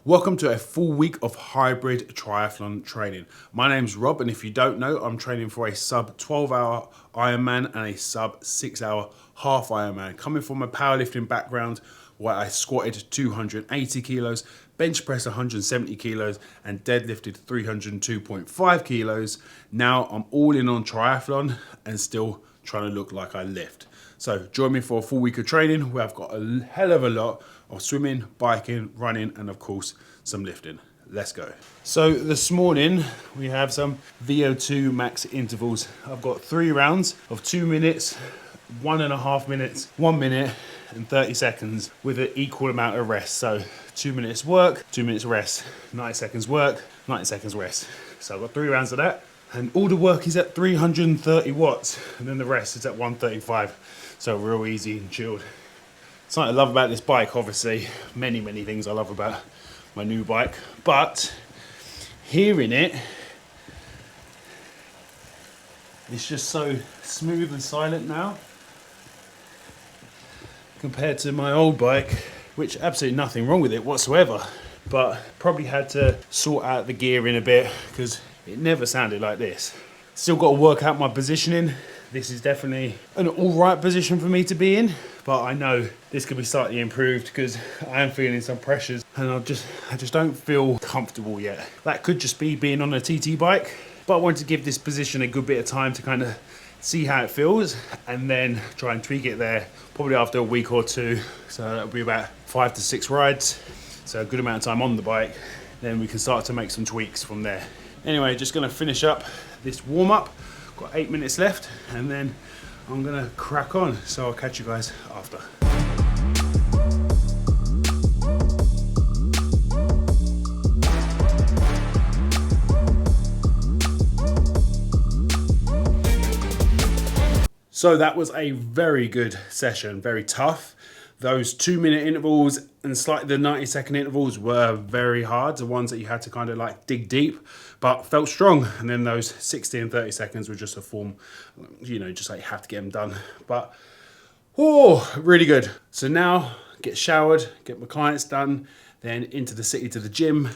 Welcome to a full week of hybrid triathlon training. My name's Rob, and if you don't know, I'm training for a sub 12-hour Ironman and a sub 6-hour half Ironman. Coming from a powerlifting background where I squatted 280 kilos, bench pressed 170 kilos, and deadlifted 302.5 kilos. Now I'm all in on triathlon and still trying to look like I lift. So join me for a full week of training where I've got a hell of a lot of swimming, biking, running, and of course, some lifting. Let's go. So this morning, we have some VO2 max intervals. I've got 3 rounds of 2 minutes, 1.5 minutes, 1 minute, and 30 seconds with an equal amount of rest. So 2 minutes work, 2 minutes rest, 90 seconds work, 90 seconds rest. So I've got 3 rounds of that. And all the work is at 330 watts, and then the rest is at 135. So real easy and chilled. Something I love about this bike, obviously, many things I love about my new bike, but hearing it, it's just so smooth and silent now compared to my old bike, which absolutely nothing wrong with it whatsoever, but probably had to sort out the gearing a bit because it never sounded like this. Still got to work out my positioning. This is definitely an all right position for me to be in, but I know this could be slightly improved because I am feeling some pressures and I just don't feel comfortable yet. That could just be being on a TT bike, but I wanted to give this position a good bit of time to kind of see how it feels and then try and tweak it there probably after a week or two. So that'll be about 5 to 6 rides. So a good amount of time on the bike. Then we can start to make some tweaks from there. Anyway, just gonna finish up this warm up. Got 8 minutes left and then I'm gonna crack on. So I'll catch you guys after. So that was a very good session, very tough. Those 2 minute intervals and slightly the 90-second intervals were very hard, the ones that you had to kind of like dig deep, but felt strong. And then those 60 and 30 seconds were just a form, you know, just like you have to get them done. But, oh, really good. So now get showered, get my clients done, then into the city to the gym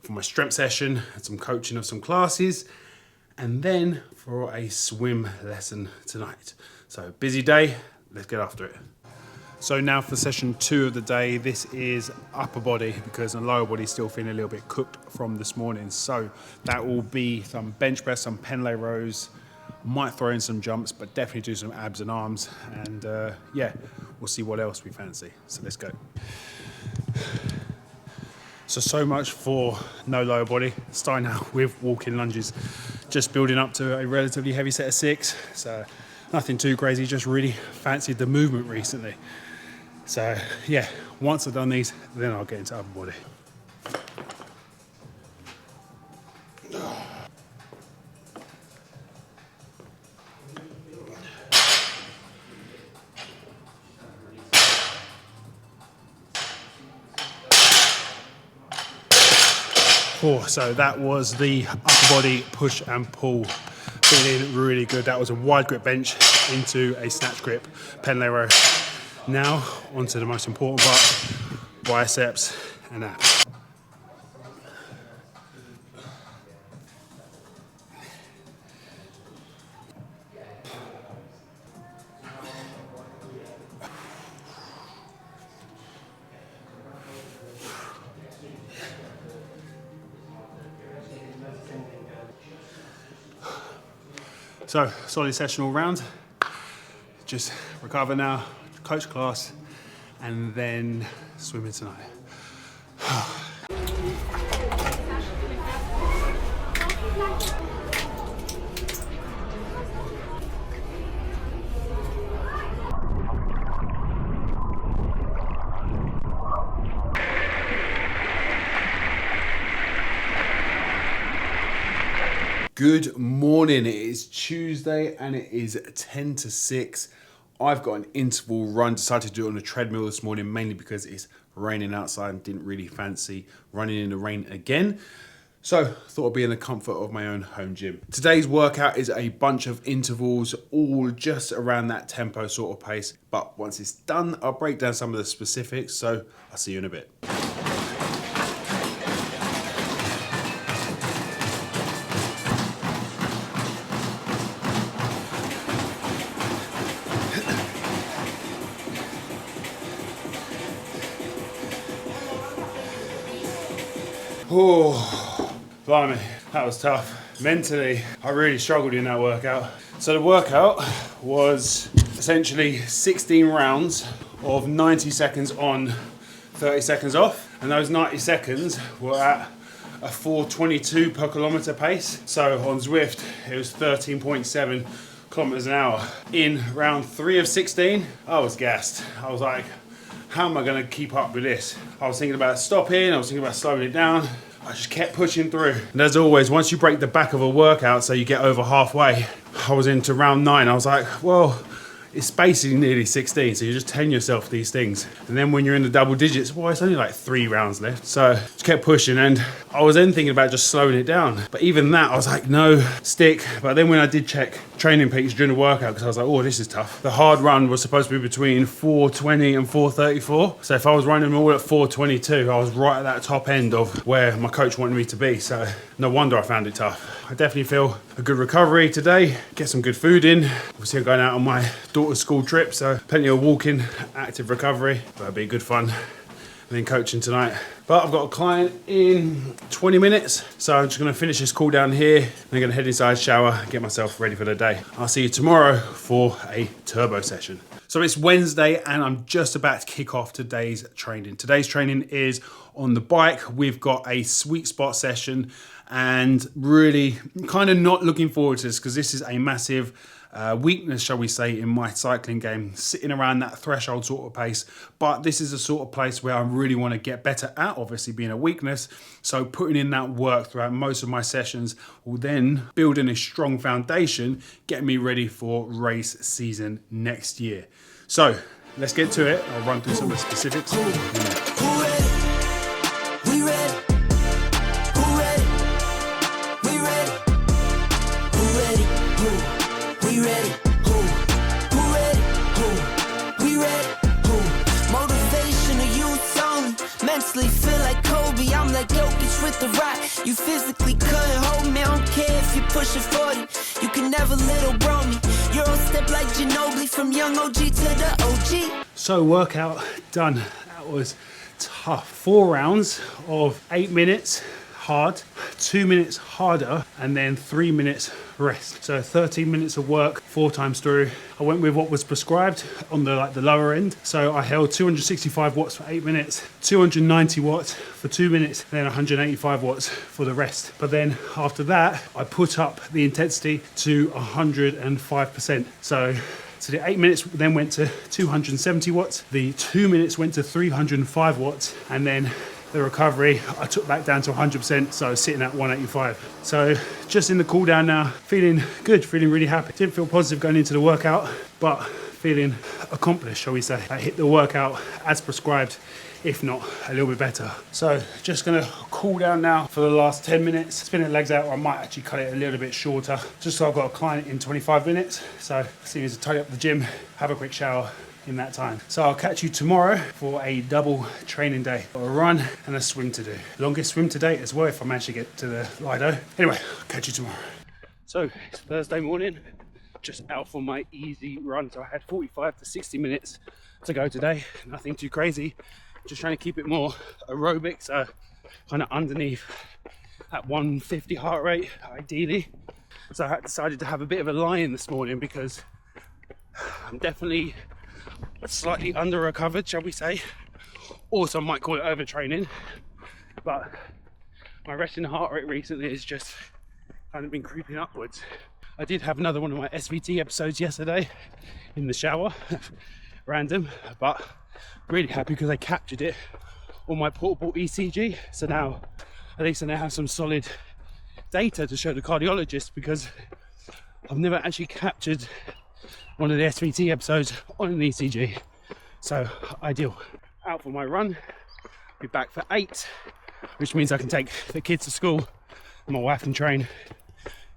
for my strength session and some coaching of some classes, and then for a swim lesson tonight. So busy day, let's get after it. So now for session 2 of the day, this is upper body because the lower body is still feeling a little bit cooked from this morning. So that will be some bench press, some pen lay rows, might throw in some jumps, but definitely do some abs and arms. And yeah, we'll see what else we fancy. So let's go. So much for no lower body. Starting out with walking lunges, just building up to a relatively heavy set of 6. So nothing too crazy, just really fancied the movement recently. So yeah, once I've done these, then I'll get into upper body. Oh, so that was the upper body push and pull. Feeling really good. That was a wide grip bench into a snatch grip pen lay row. Now onto the most important part, biceps and abs. So solid session all round. Just recover now, coach class, and then swimming tonight. Good morning, it is Tuesday and it is 10 to 6. I've got an interval run, decided to do it on a treadmill this morning, mainly because it's raining outside and didn't really fancy running in the rain again. So thought I'd be in the comfort of my own home gym. Today's workout is a bunch of intervals, all just around that tempo sort of pace. But once it's done, I'll break down some of the specifics. So I'll see you in a bit. Oh, blimey, that was tough. Mentally, I really struggled in that workout. So the workout was essentially 16 rounds of 90 seconds on, 30 seconds off. And those 90 seconds were at a 4:22 per kilometer pace. So on Zwift, it was 13.7 kilometers an hour. In round 3 of 16, I was gassed. I was like, how am I gonna keep up with this? I was thinking about stopping, I was thinking about slowing it down. I just kept pushing through. And as always, once you break the back of a workout, so you get over halfway, I was into round 9. I was like, well, it's basically nearly 16, so you're just telling yourself these things. And then when you're in the double digits, well, it's only like 3 rounds left. So just kept pushing, and I was then thinking about just slowing it down. But even that, I was like, no, stick. But then when I did check training peaks during the workout, because I was like, oh, this is tough. The hard run was supposed to be between 4:20 and 4:34. So if I was running all at 4:22, I was right at that top end of where my coach wanted me to be. So no wonder I found it tough. I definitely feel a good recovery today. Get some good food in. Obviously I'm going out on my daughter's school trip, so plenty of walking, active recovery. That'll be good fun. And then coaching tonight. But I've got a client in 20 minutes, so I'm just gonna finish this cool down here, and I'm gonna head inside, shower, get myself ready for the day. I'll see you tomorrow for a turbo session. So it's Wednesday and I'm just about to kick off today's training. Today's training is on the bike. We've got a Sweetspot session, and really kind of not looking forward to this because this is a massive weakness, shall we say, in my cycling game, sitting around that threshold sort of pace. But this is the sort of place where I really want to get better at, obviously being a weakness. So putting in that work throughout most of my sessions will then build in a strong foundation, getting me ready for race season next year. So let's get to it. I'll run through some of the specifics. Feel like Kobe, I'm like Jokic with the rock. You physically couldn't hold me, I don't care if you're pushing 40. You can never little bro me. Euro step like Ginobili, from young OG to the OG. So workout done. That was tough. 4 rounds of 8 minutes hard, 2 minutes harder, and then 3 minutes rest. So 13 minutes of work 4 times through. I went with what was prescribed on the lower end. So I held 265 watts for 8 minutes, 290 watts for 2 minutes, and then 185 watts for the rest. But then after that, I put up the intensity to 105%. So the 8 minutes then went to 270 watts. The 2 minutes went to 305 watts, and then the recovery I took back down to 100%, so sitting at 185. So just in the cool down now, feeling good, feeling really happy. Didn't feel positive going into the workout, but feeling accomplished, shall we say. I hit the workout as prescribed, if not a little bit better. So just gonna cool down now for the last 10 minutes, spin the legs out, or I might actually cut it a little bit shorter, just so I've got a client in 25 minutes. So seeing as to tidy up the gym, have a quick shower in that time. So I'll catch you tomorrow for a double training day. A run and a swim to do. Longest swim to date as well if I manage to get to the Lido. Anyway, I'll catch you tomorrow. So it's Thursday morning, just out for my easy run. So I had 45 to 60 minutes to go today. Nothing too crazy. Just trying to keep it more aerobic, so kind of underneath at 150 heart rate, ideally. So I decided to have a bit of a lie-in this morning because I'm definitely slightly under recovered, shall we say. Also, I might call it overtraining, but my resting heart rate recently has just kind of been creeping upwards. I did have another one of my SVT episodes yesterday in the shower, random, but really happy because I captured it on my portable ECG. So now, at least I now have some solid data to show the cardiologist, because I've never actually captured one of the SVT episodes on an ECG. So ideal. Out for my run, be back for 8, which means I can take the kids to school, my wife can train,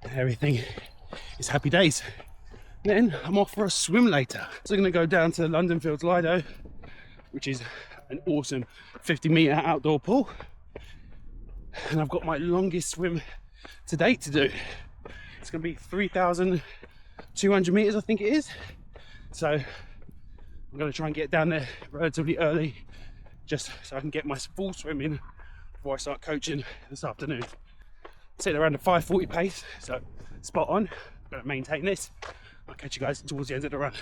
everything is happy days. Then I'm off for a swim later. So I'm gonna go down to London Fields Lido, which is an awesome 50-meter outdoor pool. And I've got my longest swim to date to do. It's gonna be 3,200 meters, I think it is. So I'm gonna try and get down there relatively early, just so I can get my full swim in before I start coaching this afternoon. Sitting around a 5:40 pace, so spot on. Gonna maintain this. I'll catch you guys towards the end of the run.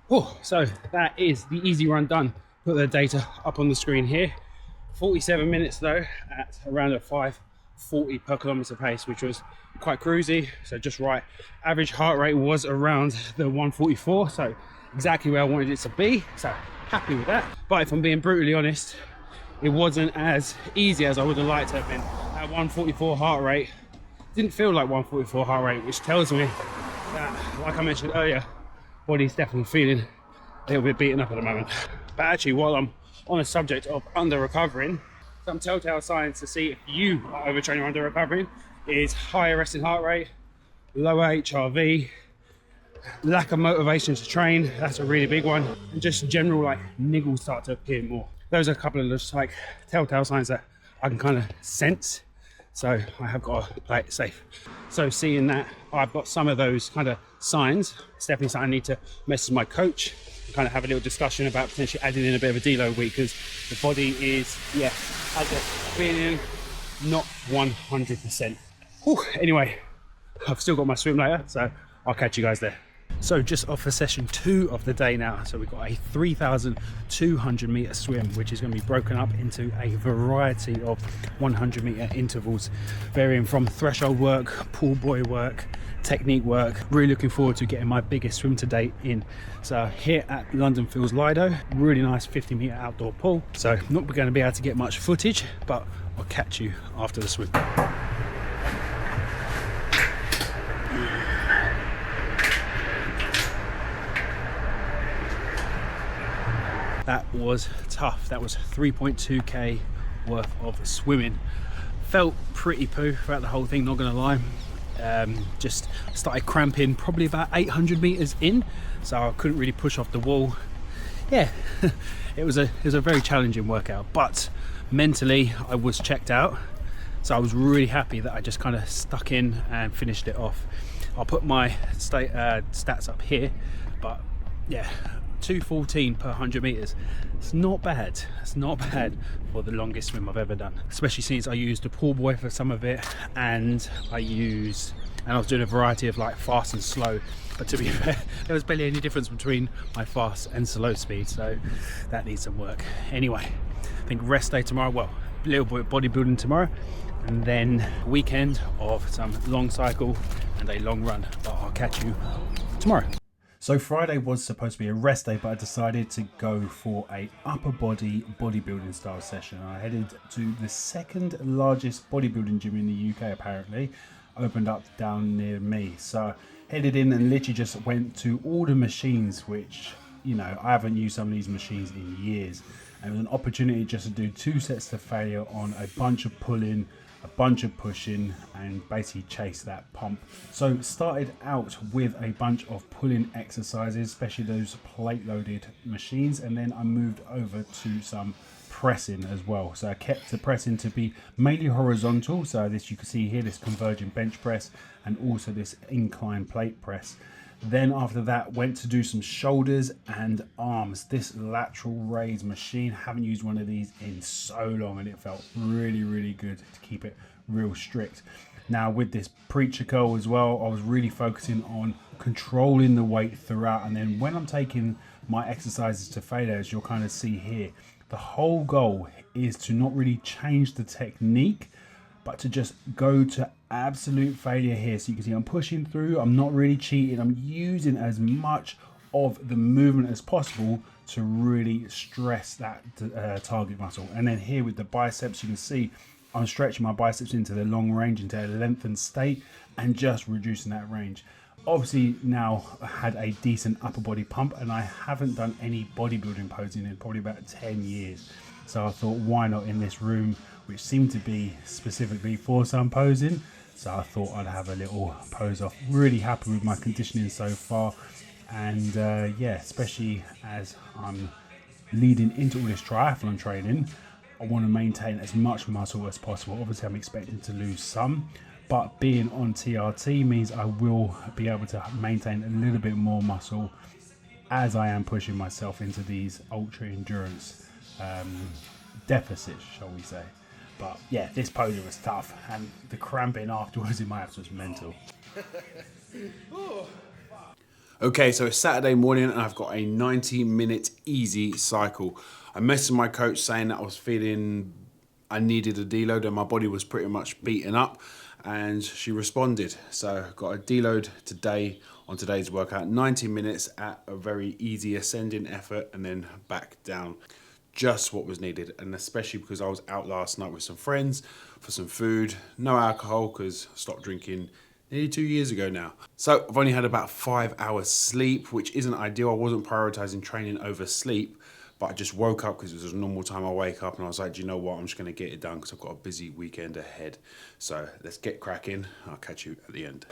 Oh, so that is the easy run done. Put the data up on the screen here. 47 minutes though, at around a 5:40 per kilometer pace, which was quite cruisy, so just right. Average heart rate was around the 144, so exactly where I wanted it to be, so happy with that. But if I'm being brutally honest, it wasn't as easy as I would have liked to have been. At 144 heart rate, didn't feel like 144 heart rate, which tells me that, like I mentioned earlier, body's definitely feeling a little bit beaten up at the moment. But actually, while I'm on a subject of under recovering, some telltale signs to see if you are overtraining or under recovering is higher resting heart rate, lower HRV, lack of motivation to train, that's a really big one, and just general like niggles start to appear more. Those are a couple of just like telltale signs that I can kind of sense, so I have got to play it safe. So seeing that I've got some of those kind of signs, it's definitely something I need to message my coach and kind of have a little discussion about potentially adding in a bit of a deload week, because the body is, yeah, as a feeling, not 100%. Whew, anyway, I've still got my swim later, so I'll catch you guys there. So just off for session 2 of the day now. So we've got a 3,200 meter swim, which is going to be broken up into a variety of 100 meter intervals, varying from threshold work, pool boy work, technique work. Really looking forward to getting my biggest swim to date in. So here at London Fields Lido, really nice 50 meter outdoor pool. So not going to be able to get much footage, but I'll catch you after the swim. That was tough. That was 3.2k worth of swimming. Felt pretty poo throughout the whole thing, not gonna lie. Just started cramping probably about 800 meters in, so I couldn't really push off the wall. Yeah, it was a very challenging workout, but mentally I was checked out, so I was really happy that I just kind of stuck in and finished it off. I'll put my stats up here, but yeah, 2:14 per 100 meters. It's not bad. It's not bad for the longest swim I've ever done, especially since I used a pool boy for some of it, and I was doing a variety of like fast and slow. But to be fair, there was barely any difference between my fast and slow speed, so that needs some work. Anyway, I think rest day tomorrow. Well, a little bit of bodybuilding tomorrow, and then a weekend of some long cycle and a long run. But I'll catch you tomorrow. So Friday was supposed to be a rest day, but I decided to go for a upper body bodybuilding style session. I headed to the second largest bodybuilding gym in the UK, apparently, opened up down near me. So headed in and literally just went to all the machines, which, you know, I haven't used some of these machines in years. And it was an opportunity just to do 2 sets to failure on a bunch of pulling, a bunch of pushing, and basically chase that pump. So started out with a bunch of pulling exercises, especially those plate loaded machines, and then I moved over to some pressing as well. So I kept the pressing to be mainly horizontal, so this you can see here, this converging bench press, and also this incline plate press. Then after that went to do some shoulders and arms. This lateral raise machine, haven't used one of these in so long, and it felt really good to keep it real strict. Now with this preacher curl as well, I was really focusing on controlling the weight throughout, and then when I'm taking my exercises to failure, as you'll kind of see here, the whole goal is to not really change the technique, but to just go to absolute failure here. So you can see I'm pushing through, I'm not really cheating, I'm using as much of the movement as possible to really stress that target muscle. And then here with the biceps, you can see I'm stretching my biceps into the long range, into a lengthened state, and just reducing that range. Obviously now I had a decent upper body pump, and I haven't done any bodybuilding posing in probably about 10 years. So I thought, why not in this room, which seemed to be specifically for some posing. So I thought I'd have a little pose off. Really happy with my conditioning so far. And yeah, especially as I'm leading into all this triathlon training, I want to maintain as much muscle as possible. Obviously I'm expecting to lose some, but being on TRT means I will be able to maintain a little bit more muscle as I am pushing myself into these ultra endurance deficits, shall we say. But yeah, this posing was tough, and the cramping afterwards in my abs was mental. Okay, so it's Saturday morning and I've got a 90-minute easy cycle. I messaged my coach saying that I was feeling I needed a deload and my body was pretty much beaten up, and she responded. So got a deload today on today's workout, 90 minutes at a very easy ascending effort and then back down. Just what was needed, and especially because I was out last night with some friends for some food, no alcohol because I stopped drinking nearly 2 years ago now. So I've only had about 5 hours sleep, which isn't ideal. I wasn't prioritizing training over sleep, but I just woke up because it was a normal time I wake up, and I was like, do you know what, I'm just going to get it done because I've got a busy weekend ahead. So let's get cracking. I'll catch you at the end.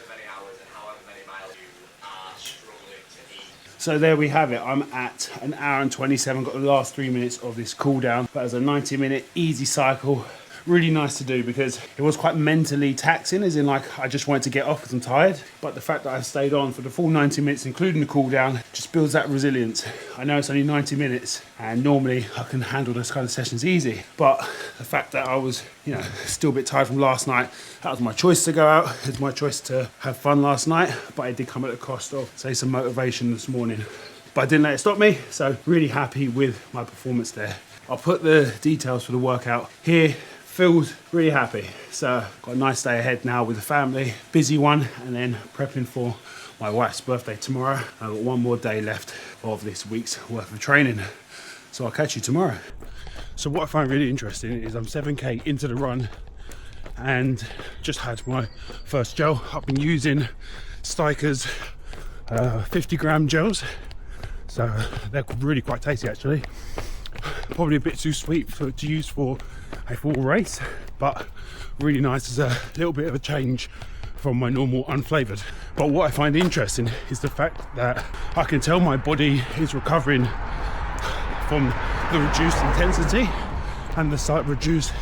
So there we have it. I'm at an hour and 27, got the last 3 minutes of this cool down. That was a 90-minute easy cycle. Really nice to do because it was quite mentally taxing, as in like I just wanted to get off because I'm tired. But the fact that I stayed on for the full 90 minutes, including the cool down, just builds that resilience. I know it's only 90 minutes and normally I can handle those kind of sessions easy. But the fact that I was, still a bit tired from last night, that was my choice to go out. It was my choice to have fun last night, but it did come at the cost of, say, some motivation this morning. But I didn't let it stop me, so really happy with my performance there. I'll put the details for the workout here. Feels really happy. So got a nice day ahead now with the family, busy one, and then prepping for my wife's birthday tomorrow. I've got one more day left of this week's worth of training. So I'll catch you tomorrow. So what I find really interesting is I'm 7K into the run and just had my first gel. I've been using Steiker's 50-gram gels. So they're really quite tasty actually. Probably a bit too sweet to use for a full race, but really nice as a little bit of a change from my normal unflavoured. But what I find interesting is the fact that I can tell my body is recovering from the reduced intensity and the slight reduction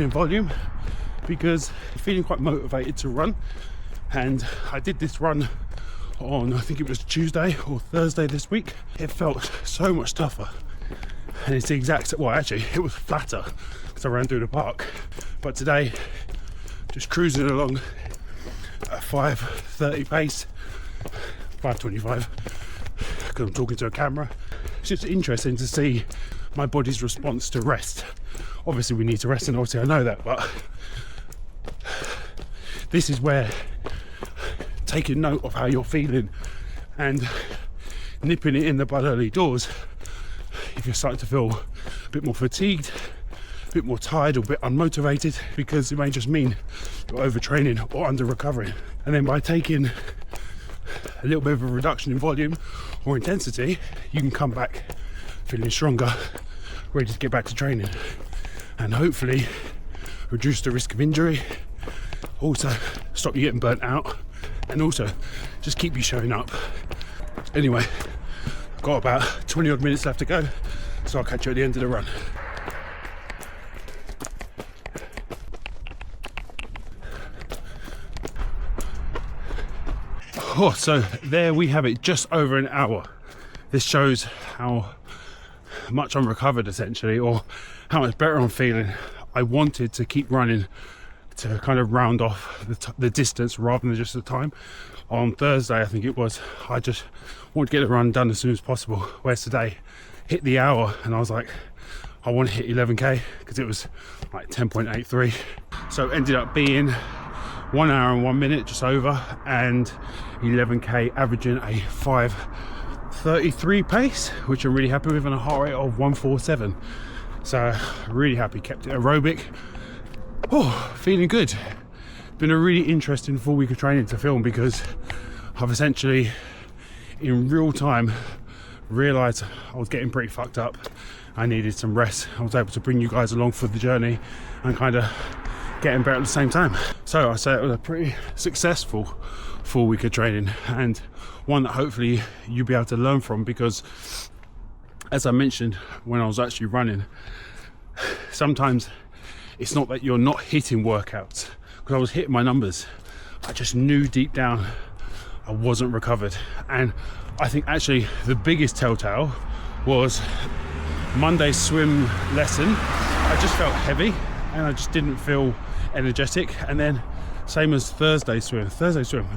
in volume, because I'm feeling quite motivated to run. And I did this run on, I think it was Tuesday or Thursday this week. It felt so much tougher, and it's the exact, well actually it was flatter because I ran through the park. But today just cruising along at 5:30 pace, 5:25 because I'm talking to a camera. It's just interesting to see my body's response to rest. Obviously we need to rest, and obviously I know that, but this is where taking note of how you're feeling and nipping it in the bud early doors if you're starting to feel a bit more fatigued, a bit more tired, or a bit unmotivated, because it may just mean you're overtraining or under recovering. And then by taking a little bit of a reduction in volume or intensity, you can come back feeling stronger, ready to get back to training, and hopefully reduce the risk of injury, also stop you getting burnt out, and also just keep you showing up. Anyway, I've got about 20 odd minutes left to go, so I'll catch you at the end of the run. Oh, so there we have it, just over an hour. This shows how much I'm recovered essentially, or how much better I'm feeling. I wanted to keep running to kind of round off the distance rather than just the time. On Thursday, I think it was, I just wanted to get the run done as soon as possible, whereas today hit the hour and I was like, I want to hit 11k because it was like 10.83. So it ended up being 1 hour and 1 minute, just over, and 11k averaging a 5:33 pace, which I'm really happy with, and a heart rate of 147. So really happy, kept it aerobic. Oh, feeling good. Been a really interesting full week of training to film, because I've essentially in real time realised I was getting pretty fucked up. I needed some rest. I was able to bring you guys along for the journey and kind of getting better at the same time. So I say it was a pretty successful full week of training, and one that hopefully you'll be able to learn from, because as I mentioned when I was actually running, sometimes it's not that you're not hitting workouts, because I was hitting my numbers. I just knew deep down I wasn't recovered. And I think actually the biggest telltale was Monday's swim lesson. I just felt heavy and I just didn't feel energetic. And then same as Thursday swim,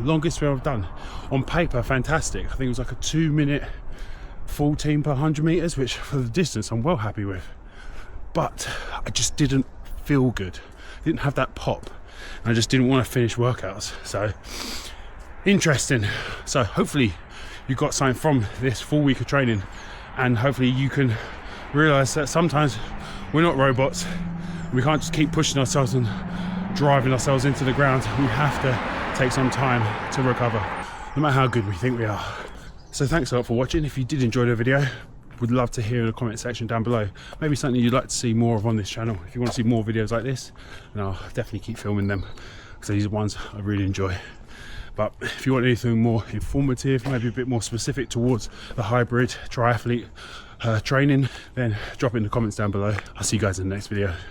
longest swim I've done. On paper, fantastic. I think it was like a 2-minute 14 per 100 meters, which for the distance I'm well happy with. But I just didn't feel good. Didn't have that pop. And I just didn't want to finish workouts. So interesting. So hopefully you got something from this full week of training, and hopefully you can realize that sometimes we're not robots. We can't just keep pushing ourselves and driving ourselves into the ground. We have to take some time to recover, no matter how good we think we are. So thanks a lot for watching. If you did enjoy the video, would love to hear in the comment section down below maybe something you'd like to see more of on this channel. If you want to see more videos like this, then I'll definitely keep filming them, because these are ones I really enjoy. But if you want anything more informative, maybe a bit more specific towards the hybrid triathlete training, then drop it in the comments down below. I'll see you guys in the next video.